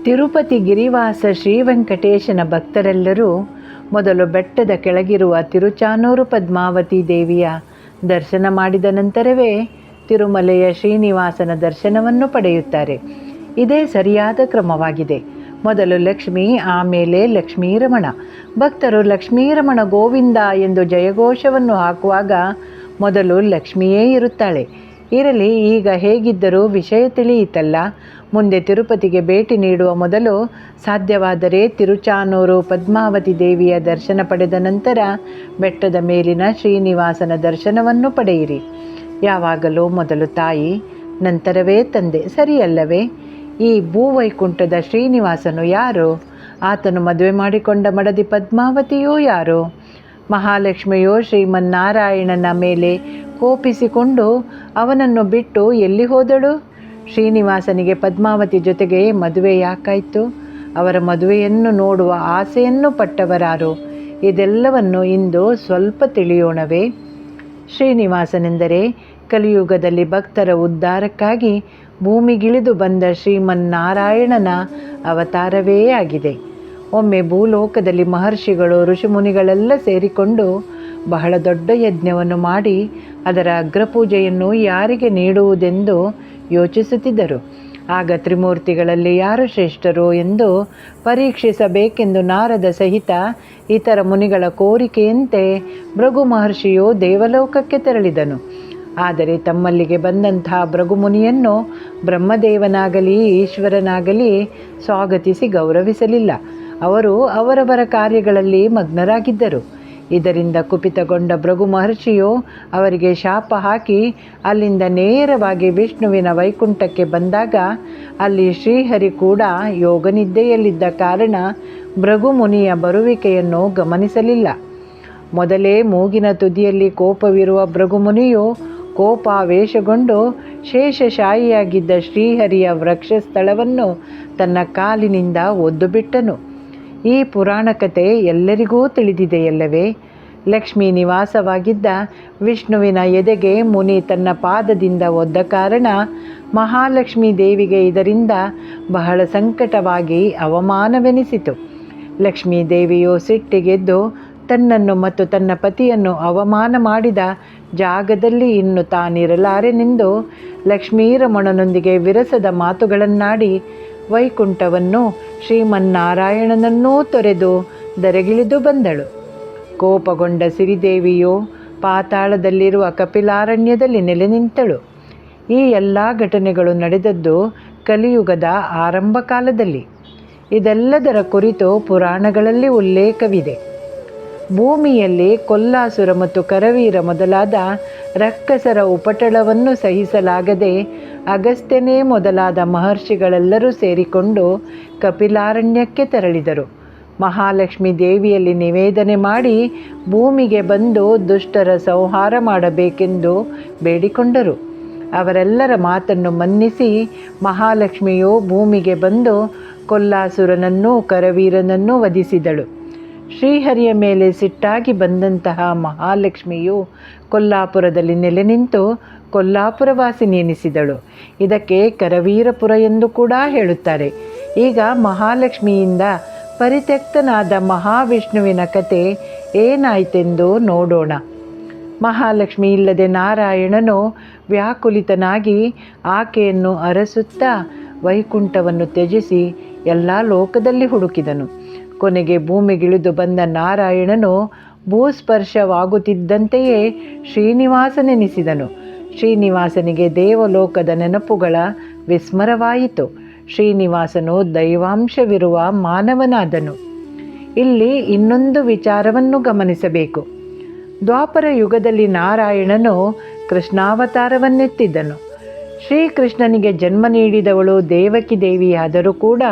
ತಿರುಪತಿ ಗಿರಿವಾಸ ಶ್ರೀ ವೆಂಕಟೇಶನ ಭಕ್ತರೆಲ್ಲರೂ ಮೊದಲು ಬೆಟ್ಟದ ಕೆಳಗಿರುವ ತಿರುಚಾನೂರು ಪದ್ಮಾವತಿ ದೇವಿಯ ದರ್ಶನ ಮಾಡಿದ ನಂತರವೇ ತಿರುಮಲೆಯ ಶ್ರೀನಿವಾಸನ ದರ್ಶನವನ್ನು ಪಡೆಯುತ್ತಾರೆ. ಇದೇ ಸರಿಯಾದ ಕ್ರಮವಾಗಿದೆ. ಮೊದಲು ಲಕ್ಷ್ಮೀ, ಆಮೇಲೆ ಲಕ್ಷ್ಮೀರಮಣ. ಭಕ್ತರು ಲಕ್ಷ್ಮೀರಮಣ ಗೋವಿಂದ ಎಂದು ಜಯಘೋಷವನ್ನು ಹಾಕುವಾಗ ಮೊದಲು ಲಕ್ಷ್ಮಿಯೇ ಇರುತ್ತಾಳೆ. ಇರಲಿ, ಈಗ ಹೇಗಿದ್ದರೂ ವಿಷಯ ತಿಳಿಯಿತಲ್ಲ. ಮುಂದೆ ತಿರುಪತಿಗೆ ಭೇಟಿ ನೀಡುವ ಮೊದಲು ಸಾಧ್ಯವಾದರೆ ತಿರುಚಾನೂರು ಪದ್ಮಾವತಿ ದೇವಿಯ ದರ್ಶನ ಪಡೆದ ನಂತರ ಬೆಟ್ಟದ ಮೇಲಿನ ಶ್ರೀನಿವಾಸನ ದರ್ಶನವನ್ನು ಪಡೆಯಿರಿ. ಯಾವಾಗಲೂ ಮೊದಲು ತಾಯಿ, ನಂತರವೇ ತಂದೆ, ಸರಿಯಲ್ಲವೇ? ಈ ಭೂವೈಕುಂಠದ ಶ್ರೀನಿವಾಸನು ಯಾರು? ಆತನು ಮದುವೆ ಮಾಡಿಕೊಂಡ ಮಡದಿ ಪದ್ಮಾವತಿಯೂ ಯಾರು? ಮಹಾಲಕ್ಷ್ಮಿಯು ಶ್ರೀಮನ್ನಾರಾಯಣನ ಮೇಲೆ ಕೋಪಿಸಿಕೊಂಡು ಅವನನ್ನು ಬಿಟ್ಟು ಎಲ್ಲಿ ಹೋದಳು? ಶ್ರೀನಿವಾಸನಿಗೆ ಪದ್ಮಾವತಿ ಜೊತೆಗೆ ಮದುವೆ ಯಾಕಾಯಿತು? ಅವರ ಮದುವೆಯನ್ನು ನೋಡುವ ಆಸೆಯನ್ನು ಪಟ್ಟವರಾರು? ಇದೆಲ್ಲವನ್ನು ಇಂದು ಸ್ವಲ್ಪ ತಿಳಿಯೋಣವೇ? ಶ್ರೀನಿವಾಸನೆಂದರೆ ಕಲಿಯುಗದಲ್ಲಿ ಭಕ್ತರ ಉದ್ಧಾರಕ್ಕಾಗಿ ಭೂಮಿಗಿಳಿದು ಬಂದ ಶ್ರೀಮನ್ನಾರಾಯಣನ ಅವತಾರವೇ ಆಗಿದೆ. ಒಮ್ಮೆ ಭೂಲೋಕದಲ್ಲಿ ಮಹರ್ಷಿಗಳು, ಋಷಿಮುನಿಗಳೆಲ್ಲ ಸೇರಿಕೊಂಡು ಬಹಳ ದೊಡ್ಡ ಯಜ್ಞವನ್ನು ಮಾಡಿ ಅದರ ಅಗ್ರಪೂಜೆಯನ್ನು ಯಾರಿಗೆ ನೀಡುವುದೆಂದು ಯೋಚಿಸುತ್ತಿದ್ದರು. ಆಗ ತ್ರಿಮೂರ್ತಿಗಳಲ್ಲಿ ಯಾರು ಶ್ರೇಷ್ಠರು ಎಂದು ಪರೀಕ್ಷಿಸಬೇಕೆಂದು ನಾರದ ಸಹಿತ ಇತರ ಮುನಿಗಳ ಕೋರಿಕೆಯಂತೆ ಭೃಗು ಮಹರ್ಷಿಯು ದೇವಲೋಕಕ್ಕೆ ತೆರಳಿದನು. ಆದರೆ ತಮ್ಮಲ್ಲಿಗೆ ಬಂದಂತಹ ಭೃಗು ಮುನಿಯನ್ನು ಬ್ರಹ್ಮದೇವನಾಗಲಿ ಈಶ್ವರನಾಗಲಿ ಸ್ವಾಗತಿಸಿ ಗೌರವಿಸಲಿಲ್ಲ. ಅವರು ಅವರವರ ಕಾರ್ಯಗಳಲ್ಲಿ ಮಗ್ನರಾಗಿದ್ದರು. ಇದರಿಂದ ಕುಪಿತಗೊಂಡ ಭೃಗು ಮಹರ್ಷಿಯು ಅವರಿಗೆ ಶಾಪ ಹಾಕಿ ಅಲ್ಲಿಂದ ನೇರವಾಗಿ ವಿಷ್ಣುವಿನ ವೈಕುಂಠಕ್ಕೆ ಬಂದಾಗ ಅಲ್ಲಿ ಶ್ರೀಹರಿ ಕೂಡ ಯೋಗನಿದ್ದೆಯಲ್ಲಿದ್ದ ಕಾರಣ ಭೃಗು ಮುನಿಯ ಬರುವಿಕೆಯನ್ನು ಗಮನಿಸಲಿಲ್ಲ. ಮೊದಲೇ ಮೂಗಿನ ತುದಿಯಲ್ಲಿ ಕೋಪವಿರುವ ಭೃಗು ಮುನಿಯು ಕೋಪಾವೇಶಗೊಂಡು ಶೇಷಶಾಯಿಯಾಗಿದ್ದ ಶ್ರೀಹರಿಯ ವಕ್ಷಸ್ಥಳವನ್ನು ತನ್ನ ಕಾಲಿನಿಂದ ಒದ್ದು ಬಿಟ್ಟನು. ಈ ಪುರಾಣ ಕಥೆ ಎಲ್ಲರಿಗೂ ತಿಳಿದಿದೆಯಲ್ಲವೇ? ಲಕ್ಷ್ಮೀ ನಿವಾಸವಾಗಿದ್ದ ವಿಷ್ಣುವಿನ ಎದೆಗೆ ಮುನಿ ತನ್ನ ಪಾದದಿಂದ ಒದ್ದ ಕಾರಣ ಮಹಾಲಕ್ಷ್ಮೀ ದೇವಿಗೆ ಇದರಿಂದ ಬಹಳ ಸಂಕಟವಾಗಿ ಅವಮಾನವೆನಿಸಿತು. ಲಕ್ಷ್ಮೀ ದೇವಿಯು ಸಿಟ್ಟಿಗೆದ್ದು ತನ್ನನ್ನು ಮತ್ತು ತನ್ನ ಪತಿಯನ್ನು ಅವಮಾನ ಮಾಡಿದ ಜಾಗದಲ್ಲಿ ಇನ್ನು ತಾನಿರಲಾರೆನೆಂದು ಲಕ್ಷ್ಮೀರಮಣನೊಂದಿಗೆ ವಿರಸದ ಮಾತುಗಳನ್ನಾಡಿ ವೈಕುಂಠವನ್ನು ಶ್ರೀಮನ್ನಾರಾಯಣನನ್ನೂ ತೊರೆದು ದರೆಗಿಳಿದು ಬಂದಳು. ಕೋಪಗೊಂಡ ಸಿರಿದೇವಿಯು ಪಾತಾಳದಲ್ಲಿರುವ ಕಪಿಲಾರಣ್ಯದಲ್ಲಿ ನೆಲೆ ನಿಂತಳು. ಈ ಎಲ್ಲ ಘಟನೆಗಳು ನಡೆದದ್ದು ಕಲಿಯುಗದ ಆರಂಭ ಕಾಲದಲ್ಲಿ. ಇದೆಲ್ಲದರ ಕುರಿತು ಪುರಾಣಗಳಲ್ಲಿ ಉಲ್ಲೇಖವಿದೆ. ಭೂಮಿಯಲ್ಲಿ ಕೊಲ್ಲಾಸುರ ಮತ್ತು ಕರವೀರ ಮೊದಲಾದ ರಕ್ಕಸರ ಉಪಟಳವನ್ನು ಸಹಿಸಲಾಗದೆ ಅಗಸ್ತ್ಯನೇ ಮೊದಲಾದ ಮಹರ್ಷಿಗಳೆಲ್ಲರೂ ಸೇರಿಕೊಂಡು ಕಪಿಲಾರಣ್ಯಕ್ಕೆ ತೆರಳಿದರು. ಮಹಾಲಕ್ಷ್ಮೀ ದೇವಿಯಲ್ಲಿ ನಿವೇದನೆ ಮಾಡಿ ಭೂಮಿಗೆ ಬಂದು ದುಷ್ಟರ ಸಂಹಾರ ಮಾಡಬೇಕೆಂದು ಬೇಡಿಕೊಂಡರು. ಅವರೆಲ್ಲರ ಮಾತನ್ನು ಮನ್ನಿಸಿ ಮಹಾಲಕ್ಷ್ಮಿಯು ಭೂಮಿಗೆ ಬಂದು ಕೊಲ್ಲಾಸುರನನ್ನೂ ಕರವೀರನನ್ನೂ ವಧಿಸಿದಳು. ಶ್ರೀಹರಿಯ ಮೇಲೆ ಸಿಟ್ಟಾಗಿ ಬಂದಂತಹ ಮಹಾಲಕ್ಷ್ಮಿಯು ಕೊಲ್ಲಾಪುರದಲ್ಲಿ ನೆಲೆ ನಿಂತು ಕೊಲ್ಲಾಪುರವಾಸಿನಿ ಎನಿಸಿದಳು. ಇದಕ್ಕೆ ಕರವೀರಪುರ ಎಂದು ಕೂಡ ಹೇಳುತ್ತಾರೆ. ಈಗ ಮಹಾಲಕ್ಷ್ಮಿಯಿಂದ ಪರಿತ್ಯಕ್ತನಾದ ಮಹಾವಿಷ್ಣುವಿನ ಕತೆ ಏನಾಯಿತೆಂದು ನೋಡೋಣ. ಮಹಾಲಕ್ಷ್ಮಿ ಇಲ್ಲದೆ ನಾರಾಯಣನು ವ್ಯಾಕುಲಿತನಾಗಿ ಆಕೆಯನ್ನು ಅರಸುತ್ತಾ ವೈಕುಂಠವನ್ನು ತ್ಯಜಿಸಿ ಎಲ್ಲ ಲೋಕದಲ್ಲಿ ಹುಡುಕಿದನು. ಕೊನೆಗೆ ಭೂಮಿಗಿಳಿದು ಬಂದ ನಾರಾಯಣನು ಭೂಸ್ಪರ್ಶವಾಗುತ್ತಿದ್ದಂತೆಯೇ ಶ್ರೀನಿವಾಸನೆನಿಸಿದನು. ಶ್ರೀನಿವಾಸನಿಗೆ ದೇವಲೋಕದ ನೆನಪುಗಳ ವಿಸ್ಮರವಾಯಿತು. ಶ್ರೀನಿವಾಸನು ದೈವಾಂಶವಿರುವ ಮಾನವನಾದನು. ಇಲ್ಲಿ ಇನ್ನೊಂದು ವಿಚಾರವನ್ನು ಗಮನಿಸಬೇಕು. ದ್ವಾಪರ ಯುಗದಲ್ಲಿ ನಾರಾಯಣನು ಕೃಷ್ಣಾವತಾರವನ್ನೆತ್ತಿದ್ದನು. ಶ್ರೀಕೃಷ್ಣನಿಗೆ ಜನ್ಮ ನೀಡಿದವಳು ದೇವಕಿ ದೇವಿಯಾದರೂ ಕೂಡ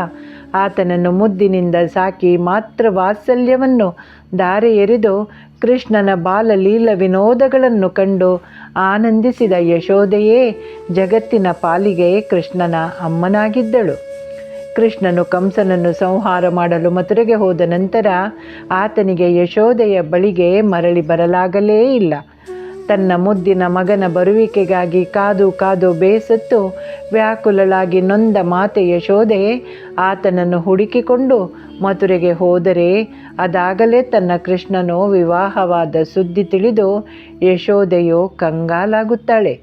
ಆತನನ್ನು ಮುದ್ದಿನಿಂದ ಸಾಕಿ ಮಾತ್ರ ವಾತ್ಸಲ್ಯವನ್ನು ಧಾರೆ ಎರೆದು ಕೃಷ್ಣನ ಬಾಲಲೀಲ ವಿನೋದಗಳನ್ನು ಕಂಡು ಆನಂದಿಸಿದ ಯಶೋದೆಯೇ ಜಗತ್ತಿನ ಪಾಲಿಗೆ ಕೃಷ್ಣನ ಅಮ್ಮನಾಗಿದ್ದಳು. ಕೃಷ್ಣನು ಕಂಸನನ್ನು ಸಂಹಾರ ಮಾಡಲು ಮಥುರೆಗೆ ಹೋದ ನಂತರ ಆತನಿಗೆ ಯಶೋದೆಯ ಬಳಿಗೆ ಮರಳಿ ಬರಲಾಗಲೇ ಇಲ್ಲ. ತನ್ನ ಮುದ್ದಿನ ಮಗನ ಬರುವಿಕೆಗಾಗಿ ಕಾದು ಕಾದು ಬೇಸತ್ತು ವ್ಯಾಕುಲಳಾಗಿ ನೊಂದ ಮಾತೆ ಯಶೋದೆ ಆತನನ್ನು ಹುಡುಕಿಕೊಂಡು ಮಥುರೆಗೆ ಹೋದರೆ ಅದಾಗಲೇ ತನ್ನ ಕೃಷ್ಣನು ವಿವಾಹವಾದ ಸುದ್ದಿ ತಿಳಿದು ಯಶೋದೆಯು ಕಂಗಾಲಾಗುತ್ತಾಳೆ.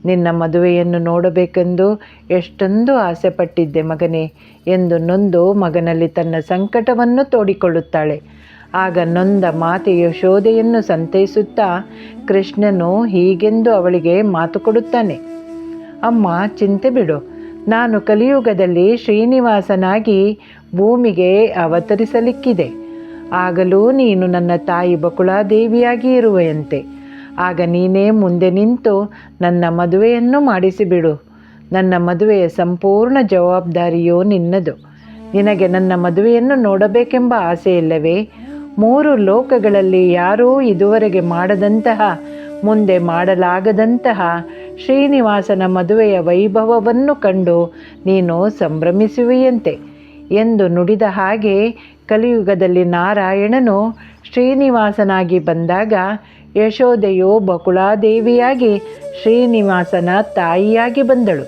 ನಿನ್ನ ಮದುವೆಯನ್ನು ನೋಡಬೇಕೆಂದು ಎಷ್ಟೊಂದು ಆಸೆಪಟ್ಟಿದ್ದೆ ಮಗನೇ ಎಂದು ನೊಂದು ಮಗನಲ್ಲಿ ತನ್ನ ಸಂಕಟವನ್ನು ತೋಡಿಕೊಳ್ಳುತ್ತಾಳೆ. ಆಗ ನೊಂದ ಮಾತೆ ಯಶೋದೆಯನ್ನು ಸಂತೈಸುತ್ತಾ ಕೃಷ್ಣನು ಹೀಗೆಂದು ಅವಳಿಗೆ ಮಾತು ಕೊಡುತ್ತಾನೆ. ಅಮ್ಮ, ಚಿಂತೆ ಬಿಡು. ನಾನು ಕಲಿಯುಗದಲ್ಲಿ ಶ್ರೀನಿವಾಸನಾಗಿ ಭೂಮಿಗೆ ಅವತರಿಸಲಿಕ್ಕಿದೆ. ಆಗಲೂ ನೀನು ನನ್ನ ತಾಯಿ ಬಕುಳಾದೇವಿಯಾಗಿ ಇರುವೆಯಂತೆ. ಆಗ ನೀನೇ ಮುಂದೆ ನಿಂತು ನನ್ನ ಮದುವೆಯನ್ನು ಮಾಡಿಸಿಬಿಡು. ನನ್ನ ಮದುವೆಯ ಸಂಪೂರ್ಣ ಜವಾಬ್ದಾರಿಯೂ ನಿನ್ನದು. ನಿನಗೆ ನನ್ನ ಮದುವೆಯನ್ನು ನೋಡಬೇಕೆಂಬ ಆಸೆಯಿಲ್ಲವೇ? 3 ಲೋಕಗಳಲ್ಲಿ ಯಾರೂ ಇದುವರೆಗೆ ಮಾಡದಂತಹ, ಮುಂದೆ ಮಾಡಲಾಗದಂತಹ ಶ್ರೀನಿವಾಸನ ಮದುವೆಯ ವೈಭವವನ್ನು ಕಂಡು ನೀನು ಸಂಭ್ರಮಿಸುವೆಯಂತೆ ಎಂದು ನುಡಿದ ಹಾಗೆ ಕಲಿಯುಗದಲ್ಲಿ ನಾರಾಯಣನು ಶ್ರೀನಿವಾಸನಾಗಿ ಬಂದಾಗ ಯಶೋದೆಯು ಬಕುಳಾದೇವಿಯಾಗಿ ಶ್ರೀನಿವಾಸನ ತಾಯಿಯಾಗಿ ಬಂದಳು.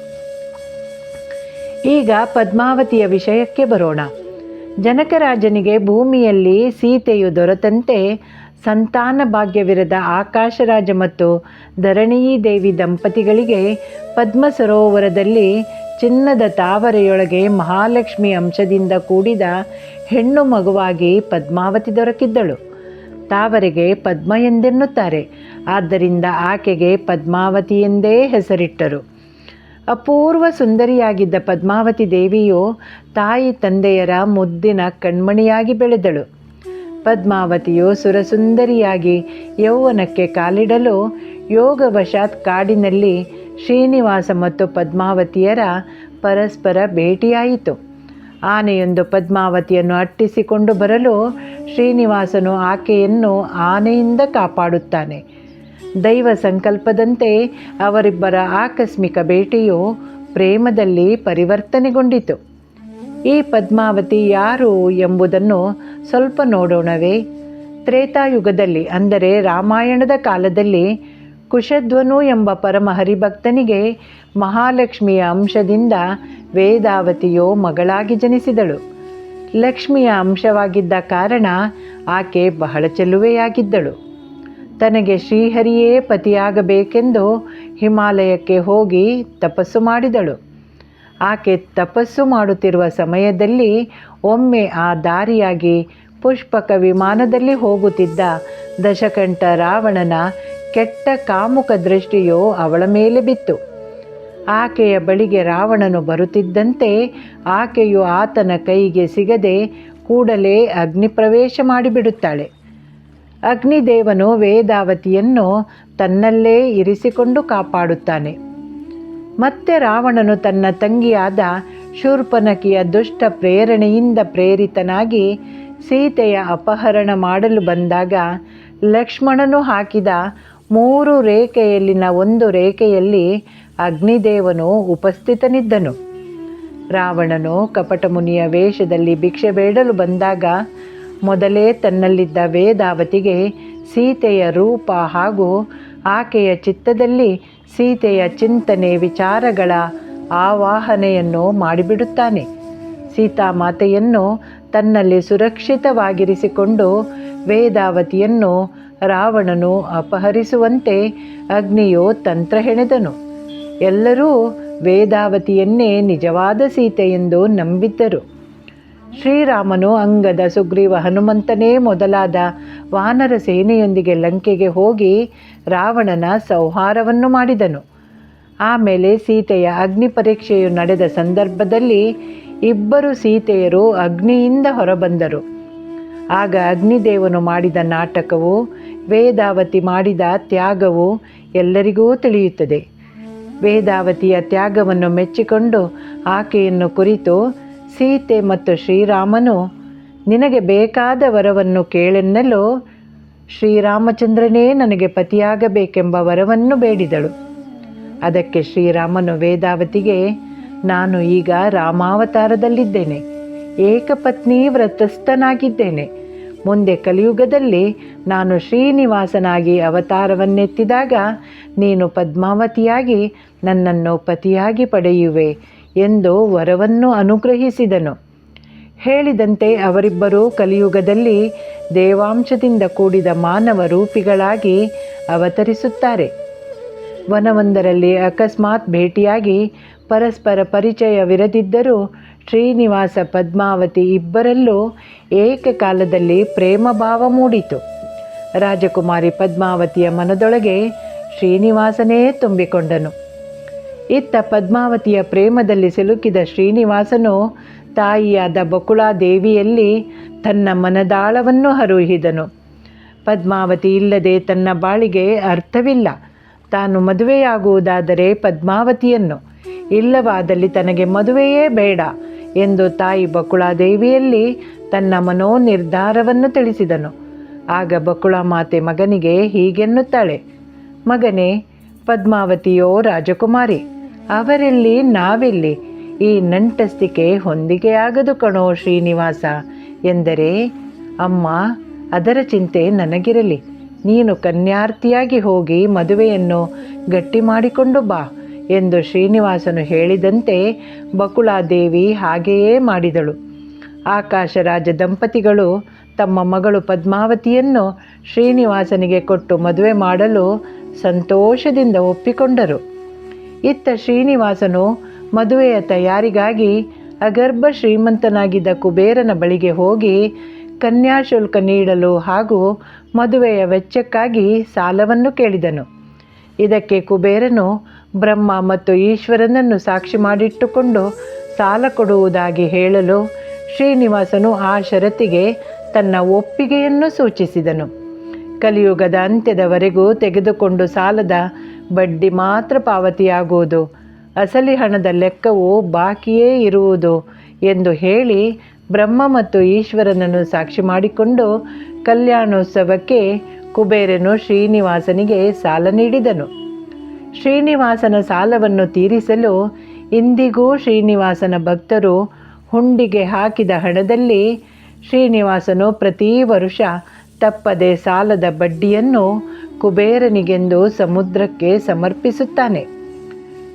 ಈಗ ಪದ್ಮಾವತಿಯ ವಿಷಯಕ್ಕೆ ಬರೋಣ. ಜನಕರಾಜನಿಗೆ ಭೂಮಿಯಲ್ಲಿ ಸೀತೆಯು ದೊರೆತಂತೆ ಸಂತಾನ ಭಾಗ್ಯವಿರದ ಆಕಾಶರಾಜ ಮತ್ತು ಧರಣೀ ದೇವಿ ದಂಪತಿಗಳಿಗೆ ಪದ್ಮ ಸರೋವರದಲ್ಲಿ ಚಿನ್ನದ ತಾವರೆಯೊಳಗೆ ಮಹಾಲಕ್ಷ್ಮಿ ಅಂಶದಿಂದ ಕೂಡಿದ ಹೆಣ್ಣು ಮಗುವಾಗಿ ಪದ್ಮಾವತಿ ದೊರಕಿದ್ದಳು. ತಾವರೆಗೆ ಪದ್ಮ ಎಂದೆನ್ನುತ್ತಾರೆ. ಆದ್ದರಿಂದ ಆಕೆಗೆ ಪದ್ಮಾವತಿ ಎಂದೇ ಹೆಸರಿಟ್ಟರು. ಅಪೂರ್ವ ಸುಂದರಿಯಾಗಿದ್ದ ಪದ್ಮಾವತಿ ದೇವಿಯು ತಾಯಿ ತಂದೆಯರ ಮುದ್ದಿನ ಕಣ್ಮಣಿಯಾಗಿ ಬೆಳೆದಳು. ಪದ್ಮಾವತಿಯು ಸುರಸುಂದರಿಯಾಗಿ ಯೌವನಕ್ಕೆ ಕಾಲಿಡಲು ಯೋಗವಶಾತ್ ಕಾಡಿನಲ್ಲಿ ಶ್ರೀನಿವಾಸ ಮತ್ತು ಪದ್ಮಾವತಿಯರ ಪರಸ್ಪರ ಭೇಟಿಯಾಯಿತು. ಆನೆಯೊಂದು ಪದ್ಮಾವತಿಯನ್ನು ಅಟ್ಟಿಸಿಕೊಂಡು ಬರಲು ಶ್ರೀನಿವಾಸನು ಆಕೆಯನ್ನು ಆನೆಯಿಂದ ಕಾಪಾಡುತ್ತಾನೆ. ದೈವ ಸಂಕಲ್ಪದಂತೆ ಅವರಿಬ್ಬರ ಆಕಸ್ಮಿಕ ಭೇಟಿಯು ಪ್ರೇಮದಲ್ಲಿ ಪರಿವರ್ತನೆಗೊಂಡಿತು. ಈ ಪದ್ಮಾವತಿ ಯಾರು ಎಂಬುದನ್ನು ಸ್ವಲ್ಪ ನೋಡೋಣವೇ? ತ್ರೇತಾಯುಗದಲ್ಲಿ, ಅಂದರೆ ರಾಮಾಯಣದ ಕಾಲದಲ್ಲಿ, ಕುಶಧ್ವನು ಎಂಬ ಪರಮ ಹರಿಭಕ್ತನಿಗೆ ಮಹಾಲಕ್ಷ್ಮಿಯ ಅಂಶದಿಂದ ವೇದಾವತಿಯು ಮಗಳಾಗಿ ಜನಿಸಿದಳು. ಲಕ್ಷ್ಮಿಯ ಅಂಶವಾಗಿದ್ದ ಕಾರಣ ಆಕೆ ಬಹಳ ಚೆಲುವೆಯಾಗಿದ್ದಳು. ತನಗೆ ಶ್ರೀಹರಿಯೇ ಪತಿಯಾಗಬೇಕೆಂದು ಹಿಮಾಲಯಕ್ಕೆ ಹೋಗಿ ತಪಸ್ಸು ಮಾಡಿದಳು. ಆಕೆ ತಪಸ್ಸು ಮಾಡುತ್ತಿರುವ ಸಮಯದಲ್ಲಿ ಒಮ್ಮೆ ಆ ದಾರಿಯಾಗಿ ಪುಷ್ಪಕ ವಿಮಾನದಲ್ಲಿ ಹೋಗುತ್ತಿದ್ದ ದಶಕಂಠ ರಾವಣನ ಕೆಟ್ಟ ಕಾಮುಕ ದೃಷ್ಟಿಯು ಅವಳ ಮೇಲೆ ಬಿತ್ತು. ಆಕೆಯ ಬಳಿಗೆ ರಾವಣನು ಬರುತ್ತಿದ್ದಂತೆ ಆಕೆಯು ಆತನ ಕೈಗೆ ಸಿಗದೆ ಕೂಡಲೇ ಅಗ್ನಿ ಪ್ರವೇಶ ಮಾಡಿಬಿಡುತ್ತಾಳೆ. ಅಗ್ನಿದೇವನು ವೇದಾವತಿಯನ್ನು ತನ್ನಲ್ಲೇ ಇರಿಸಿಕೊಂಡು ಕಾಪಾಡುತ್ತಾನೆ. ಮತ್ತೆ ರಾವಣನು ತನ್ನ ತಂಗಿಯಾದ ಶೂರ್ಪನಖಿಯ ದುಷ್ಟ ಪ್ರೇರಣೆಯಿಂದ ಪ್ರೇರಿತನಾಗಿ ಸೀತೆಯ ಅಪಹರಣ ಮಾಡಲು ಬಂದಾಗ ಲಕ್ಷ್ಮಣನು ಹಾಕಿದ 3 ರೇಖೆಯಲ್ಲಿನ ಒಂದು ರೇಖೆಯಲ್ಲಿ ಅಗ್ನಿದೇವನು ಉಪಸ್ಥಿತನಿದ್ದನು. ರಾವಣನು ಕಪಟಮುನಿಯ ವೇಷದಲ್ಲಿ ಭಿಕ್ಷೆ ಬೇಡಲು ಬಂದಾಗ ಮೊದಲೇ ತನ್ನಲ್ಲಿದ್ದ ವೇದಾವತಿಗೆ ಸೀತೆಯ ರೂಪ ಹಾಗೂ ಆಕೆಯ ಚಿತ್ತದಲ್ಲಿ ಸೀತೆಯ ಚಿಂತನೆ ವಿಚಾರಗಳ ಆವಾಹನೆಯನ್ನು ಮಾಡಿಬಿಡುತ್ತಾನೆ. ಸೀತಾಮಾತೆಯನ್ನು ತನ್ನಲ್ಲಿ ಸುರಕ್ಷಿತವಾಗಿರಿಸಿಕೊಂಡು ವೇದಾವತಿಯನ್ನು ರಾವಣನು ಅಪಹರಿಸುವಂತೆ ಅಗ್ನಿಯು ತಂತ್ರ ಹೆಣೆದನು. ಎಲ್ಲರೂ ವೇದಾವತಿಯನ್ನೇ ನಿಜವಾದ ಸೀತೆಯೆಂದು ನಂಬಿದ್ದರು. ಶ್ರೀರಾಮನು ಅಂಗದ, ಸುಗ್ರೀವ, ಹನುಮಂತನೇ ಮೊದಲಾದ ವಾನರ ಸೇನೆಯೊಂದಿಗೆ ಲಂಕೆಗೆ ಹೋಗಿ ರಾವಣನ ಸಂಹಾರವನ್ನು ಮಾಡಿದನು. ಆಮೇಲೆ ಸೀತೆಯ ಅಗ್ನಿ ಪರೀಕ್ಷೆಯು ನಡೆದ ಸಂದರ್ಭದಲ್ಲಿ 2 ಸೀತೆಯರು ಅಗ್ನಿಯಿಂದ ಹೊರಬಂದರು. ಆಗ ಅಗ್ನಿದೇವನು ಮಾಡಿದ ನಾಟಕವು, ವೇದಾವತಿ ಮಾಡಿದ ತ್ಯಾಗವು ಎಲ್ಲರಿಗೂ ತಿಳಿಯುತ್ತದೆ. ವೇದಾವತಿಯ ತ್ಯಾಗವನ್ನು ಮೆಚ್ಚಿಕೊಂಡು ಆಕೆಯನ್ನು ಕುರಿತು ಸೀತೆ ಮತ್ತು ಶ್ರೀರಾಮನು, ನಿನಗೆ ಬೇಕಾದ ವರವನ್ನು ಕೇಳೆನ್ನಲು ಶ್ರೀರಾಮಚಂದ್ರನೇ ನನಗೆ ಪತಿಯಾಗಬೇಕೆಂಬ ವರವನ್ನು ಬೇಡಿದಳು. ಅದಕ್ಕೆ ಶ್ರೀರಾಮನು ವೇದಾವತಿಗೆ, ನಾನು ಈಗ ರಾಮಾವತಾರದಲ್ಲಿದ್ದೇನೆ, ಏಕಪತ್ನಿ ವ್ರತಸ್ಥನಾಗಿದ್ದೇನೆ, ಮುಂದೆ ಕಲಿಯುಗದಲ್ಲಿ ನಾನು ಶ್ರೀನಿವಾಸನಾಗಿ ಅವತಾರವನ್ನೆತ್ತಿದಾಗ ನೀನು ಪದ್ಮಾವತಿಯಾಗಿ ನನ್ನನ್ನು ಪತಿಯಾಗಿ ಪಡೆಯುವೆ ಎಂದು ವರವನ್ನು ಅನುಗ್ರಹಿಸಿದನು. ಹೇಳಿದಂತೆ ಅವರಿಬ್ಬರೂ ಕಲಿಯುಗದಲ್ಲಿ ದೇವಾಂಶದಿಂದ ಕೂಡಿದ ಮಾನವ ರೂಪಿಗಳಾಗಿ ಅವತರಿಸುತ್ತಾರೆ. ವನವೊಂದರಲ್ಲಿ ಅಕಸ್ಮಾತ್ ಭೇಟಿಯಾಗಿ ಪರಸ್ಪರ ಪರಿಚಯವಿರದಿದ್ದರೂ ಶ್ರೀನಿವಾಸ ಪದ್ಮಾವತಿ ಇಬ್ಬರಲ್ಲೂ ಏಕಕಾಲದಲ್ಲಿ ಪ್ರೇಮಭಾವ ಮೂಡಿತು. ರಾಜಕುಮಾರಿ ಪದ್ಮಾವತಿಯ ಮನದೊಳಗೆ ಶ್ರೀನಿವಾಸನೇ ತುಂಬಿಕೊಂಡನು. ಇತ್ತ ಪದ್ಮಾವತಿಯ ಪ್ರೇಮದಲ್ಲಿ ಸಿಲುಕಿದ ಶ್ರೀನಿವಾಸನು ತಾಯಿಯಾದ ಬಕುಳಾದೇವಿಯಲ್ಲಿ ತನ್ನ ಮನದಾಳವನ್ನು ಹರುಹಿದನು. ಪದ್ಮಾವತಿ ಇಲ್ಲದೆ ತನ್ನ ಬಾಳಿಗೆ ಅರ್ಥವಿಲ್ಲ. ತಾನು ಮದುವೆಯಾಗುವುದಾದರೆ ಪದ್ಮಾವತಿಯನ್ನು, ಇಲ್ಲವಾದಲ್ಲಿ ತನಗೆ ಮದುವೆಯೇ ಬೇಡ ಎಂದು ತಾಯಿ ಬಕುಳಾದೇವಿಯಲ್ಲಿ ತನ್ನ ಮನೋನಿರ್ಧಾರವನ್ನು ತಿಳಿಸಿದನು. ಆಗ ಬಕುಳಾ ಮಾತೆ ಮಗನಿಗೆ ಹೀಗೆನ್ನುತ್ತಾಳೆ, ಮಗನೇ, ಪದ್ಮಾವತಿಯೋ ರಾಜಕುಮಾರಿ, ಅವರೆಲ್ಲಿ ನಾವೆಲ್ಲಿ? ಈ ನಂಟಸ್ತಿಕೆ ಹೊಂದಿಕೆಯಾಗದು ಕಣೋ ಶ್ರೀನಿವಾಸ ಎಂದರೆ, ಅಮ್ಮ, ಅದರ ಚಿಂತೆ ನನಗಿರಲಿ. ನೀನು ಕನ್ಯಾರ್ಥಿಯಾಗಿ ಹೋಗಿ ಮದುವೆಯನ್ನು ಗಟ್ಟಿ ಮಾಡಿಕೊಂಡು ಬಾ ಎಂದು ಶ್ರೀನಿವಾಸನು ಹೇಳಿದಂತೆ ಬಕುಳಾದೇವಿ ಹಾಗೆಯೇ ಮಾಡಿದಳು. ಆಕಾಶರಾಜ ದಂಪತಿಗಳು ತಮ್ಮ ಮಗಳು ಪದ್ಮಾವತಿಯನ್ನು ಶ್ರೀನಿವಾಸನಿಗೆ ಕೊಟ್ಟು ಮದುವೆ ಮಾಡಲು ಸಂತೋಷದಿಂದ ಒಪ್ಪಿಕೊಂಡರು. ಇತ್ತ ಶ್ರೀನಿವಾಸನು ಮದುವೆಯ ತಯಾರಿಗಾಗಿ ಅಗರ್ಭ ಶ್ರೀಮಂತನಾಗಿದ್ದ ಕುಬೇರನ ಬಳಿಗೆ ಹೋಗಿ ಕನ್ಯಾಶುಲ್ಕ ನೀಡಲು ಹಾಗೂ ಮದುವೆಯ ವೆಚ್ಚಕ್ಕಾಗಿ ಸಾಲವನ್ನು ಕೇಳಿದನು. ಇದಕ್ಕೆ ಕುಬೇರನು ಬ್ರಹ್ಮ ಮತ್ತು ಈಶ್ವರನನ್ನು ಸಾಕ್ಷಿ ಮಾಡಿಟ್ಟುಕೊಂಡು ಸಾಲ ಕೊಡುವುದಾಗಿ ಹೇಳಲು ಶ್ರೀನಿವಾಸನು ಆ ಷರತ್ತಿಗೆ ತನ್ನ ಒಪ್ಪಿಗೆಯನ್ನು ಸೂಚಿಸಿದನು. ಕಲಿಯುಗದ ಅಂತ್ಯದವರೆಗೂ ತೆಗೆದುಕೊಂಡು ಸಾಲದ ಬಡ್ಡಿ ಮಾತ್ರ ಪಾವತಿಯಾಗುವುದು, ಅಸಲಿ ಹಣದ ಲೆಕ್ಕವು ಬಾಕಿಯೇ ಇರುವುದು ಎಂದು ಹೇಳಿ ಬ್ರಹ್ಮ ಮತ್ತು ಈಶ್ವರನನ್ನು ಸಾಕ್ಷಿ ಮಾಡಿಕೊಂಡು ಕಲ್ಯಾಣೋತ್ಸವಕ್ಕೆ ಕುಬೇರನು ಶ್ರೀನಿವಾಸನಿಗೆ ಸಾಲ ನೀಡಿದನು. ಶ್ರೀನಿವಾಸನ ಸಾಲವನ್ನು ತೀರಿಸಲು ಇಂದಿಗೂ ಶ್ರೀನಿವಾಸನ ಭಕ್ತರು ಹುಂಡಿಗೆ ಹಾಕಿದ ಹಣದಲ್ಲಿ ಶ್ರೀನಿವಾಸನು ಪ್ರತಿ ವರುಷ ತಪ್ಪದೆ ಸಾಲದ ಬಡ್ಡಿಯನ್ನು ಕುಬೇರನಿಗೆಂದು ಸಮುದ್ರಕ್ಕೆ ಸಮರ್ಪಿಸುತ್ತಾನೆ.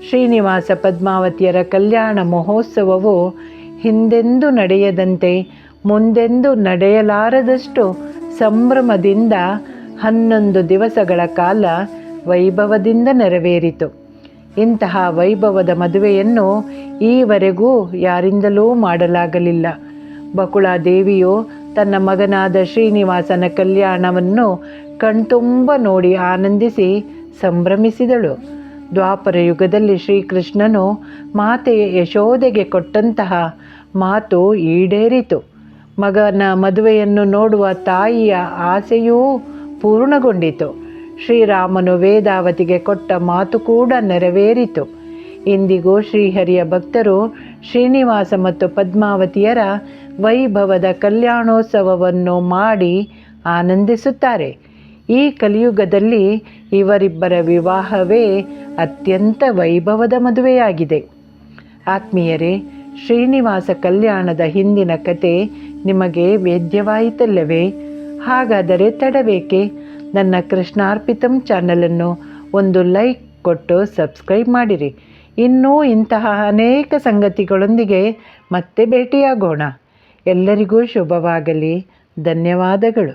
ಶ್ರೀನಿವಾಸ ಪದ್ಮಾವತಿಯರ ಕಲ್ಯಾಣ ಮಹೋತ್ಸವವು ಹಿಂದೆಂದೂ ನಡೆಯದಂತೆ ಮುಂದೆಂದೂ ನಡೆಯಲಾರದಷ್ಟು ಸಂಭ್ರಮದಿಂದ 11 ದಿವಸಗಳ ಕಾಲ ವೈಭವದಿಂದ ನೆರವೇರಿತು. ಇಂತಹ ವೈಭವದ ಮದುವೆಯನ್ನು ಈವರೆಗೂ ಯಾರಿಂದಲೂ ಮಾಡಲಾಗಲಿಲ್ಲ. ಬಕುಳಾದೇವಿಯು ತನ್ನ ಮಗನಾದ ಶ್ರೀನಿವಾಸನ ಕಲ್ಯಾಣವನ್ನು ಕಣ್ತುಂಬ ನೋಡಿ ಆನಂದಿಸಿ ಸಂಭ್ರಮಿಸಿದಳು. ದ್ವಾಪರ ಯುಗದಲ್ಲಿ ಶ್ರೀಕೃಷ್ಣನು ಮಾತೆಯ ಯಶೋದೆಗೆ ಕೊಟ್ಟಂತಹ ಮಾತು ಈಡೇರಿತು. ಮಗನ ಮದುವೆಯನ್ನು ನೋಡುವ ತಾಯಿಯ ಆಸೆಯೂ ಪೂರ್ಣಗೊಂಡಿತು. ಶ್ರೀರಾಮನು ವೇದಾವತಿಗೆ ಕೊಟ್ಟ ಮಾತು ಕೂಡ ನೆರವೇರಿತು. ಇಂದಿಗೂ ಶ್ರೀಹರಿಯ ಭಕ್ತರು ಶ್ರೀನಿವಾಸ ಮತ್ತು ಪದ್ಮಾವತಿಯರ ವೈಭವದ ಕಲ್ಯಾಣೋತ್ಸವವನ್ನು ಮಾಡಿ ಆನಂದಿಸುತ್ತಾರೆ. ಈ ಕಲಿಯುಗದಲ್ಲಿ ಇವರಿಬ್ಬರ ವಿವಾಹವೇ ಅತ್ಯಂತ ವೈಭವದ ಮದುವೆಯಾಗಿದೆ. ಆತ್ಮೀಯರೇ, ಶ್ರೀನಿವಾಸ ಕಲ್ಯಾಣದ ಹಿಂದಿನ ಕತೆ ನಿಮಗೆ ವೇದ್ಯವಾಯಿತಲ್ಲವೇ? ಹಾಗಾದರೆ ತಡಬೇಕೆ? ನನ್ನ ಕೃಷ್ಣಾರ್ಪಿತಂ ಚಾನಲನ್ನು ಒಂದು ಲೈಕ್ ಕೊಟ್ಟು ಸಬ್ಸ್ಕ್ರೈಬ್ ಮಾಡಿರಿ. ಇನ್ನೂ ಇಂತಹ ಅನೇಕ ಸಂಗತಿಗಳೊಂದಿಗೆ ಮತ್ತೆ ಭೇಟಿಯಾಗೋಣ. ಎಲ್ಲರಿಗೂ ಶುಭವಾಗಲಿ. ಧನ್ಯವಾದಗಳು.